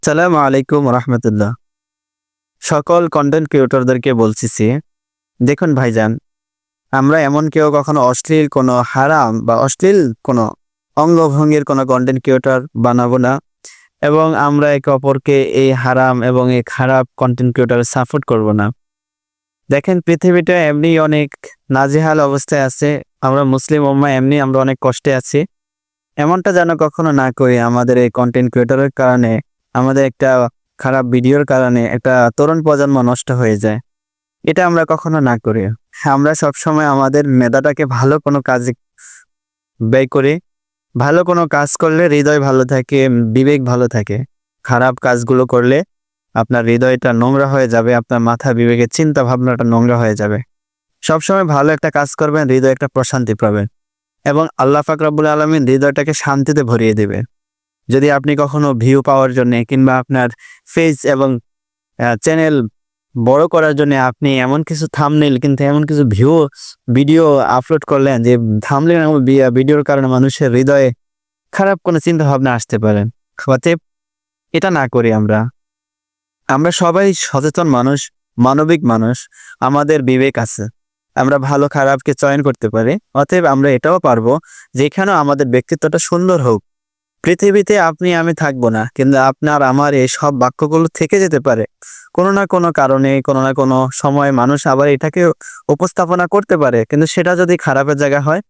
সালামু আলাইকুম রহমতুল্লাহ। সকল কন্টেন্ট ক্রিয়েটরদেরকে বলতেছি, দেখুন ভাইজান, আমরা এমন কেউ কখনো অশ্লীল কোনো হারাম বা অশ্লীল কোনো অঙ্গভঙ্গির কোনো কন্টেন্ট ক্রিয়েটর বানাবো না, এবং আমরা একে অপরকে এই হারাম এবং এই খারাপ কন্টেন্ট ক্রিয়েটর সাপোর্ট করব না। দেখেন, পৃথিবীটা এমনি অনেক নাজেহাল অবস্থায় আছে। আমরা মুসলিম উম্মাহ এমনি আমরা অনেক কষ্টে আছি। এমনটা যেন কখনো না করি আমাদের এই কন্টেন্ট ক্রিয়েটরের কারণে, আমাদের একটা খারাপ ভিডিওর কারণে একটা তরুণ প্রজন্ম নষ্ট হয়ে যায়। এটা আমরা কখনো না করি। আমরা সবসময় আমাদের মেধাটাকে ভালো কোনো কাজে ব্যয় করি। ভালো কোনো কাজ করলে হৃদয় ভালো থাকে, বিবেক ভালো থাকে। খারাপ কাজগুলো করলে আপনার হৃদয়টা নোংরা হয়ে যাবে, আপনার মাথা বিবেকের চিন্তা ভাবনাটা নোংরা হয়ে যাবে। সবসময় ভালো একটা কাজ করবেন, হৃদয় একটা প্রশান্তি পাবেন, এবং আল্লাহ পাক রব্বুল আলামিন হৃদয়টাকে শান্তিতে ভরিয়ে দেবে। যদি আপনি কখনো ভিউ পাওয়ার জন্য কিংবা আপনার ফেজ এবং চ্যানেল বড় করার জন্য আপনি এমন কিছু থাম্বনেইল কিন্তু এমন কিছু ভিডিও আপলোড করলেন যে থাম্বনেইল এবং ভিডিওর কারণে মানুষের হৃদয়ে খারাপ কোনো চিন্তা ভাবনা আসতে পারে। অতএব এটা না করি। আমরা সবাই সচেতন মানুষ, মানবিক মানুষ, আমাদের বিবেক আছে। আমরা ভালো খারাপকে চয়ন করতে পারি। অতএব আমরা এটাও পারবো যেখানেও আমাদের ব্যক্তিত্বটা সুন্দর হোক। পৃথিবীতে আপনি আমি থাকবো না, কিন্তু আপনার আমার এই সব বাক্যগুলো থেকে যেতে পারে। কোনো না কোনো কারণে, কোনো না কোনো সময় মানুষ আবার এটাকে উপস্থাপনা করতে পারে, কিন্তু সেটা যদি খারাপের জায়গা হয়,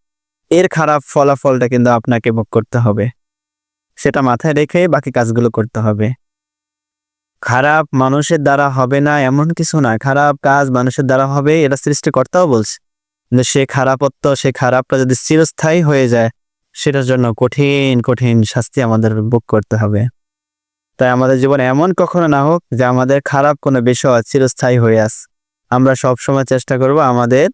এর খারাপ ফলাফলটা কিন্তু আপনাকে ভোগ করতে হবে। সেটা মাথায় রেখে বাকি কাজগুলো করতে হবে। খারাপ মানুষের দ্বারা হবে না এমন কিছু না, খারাপ কাজ মানুষের দ্বারা হবে, এটা সৃষ্টিকর্তাও বলছে। কিন্তু সে খারাপটা যদি চিরস্থায়ী হয়ে যায়, সেটার জন্য কঠিন কঠিন শাস্তি আমাদের ভোগ করতে হবে। তাই আমাদের জীবনে এমন কখনো না হোক যে আমাদের খারাপ কোনো বিষয় চিরস্থায়ী হয়ে আছে। আমরা সবসময় চেষ্টা করব আমাদের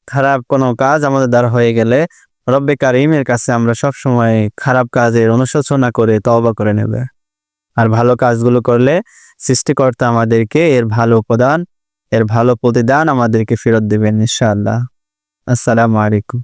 খারাপ কোনো কাজ আমাদের দ্বারা হয়ে গেলে রব্বে কারিমের কাছে আমরা সবসময় খারাপ কাজের অনুশোচনা করে তওবা করে নেবে। আর ভালো কাজগুলো করলে সৃষ্টিকর্তা আমাদেরকে এর ভালো প্রতিদান আমাদেরকে ফেরত দেবেন ইনশাআল্লাহ। আসসালামু আলাইকুম।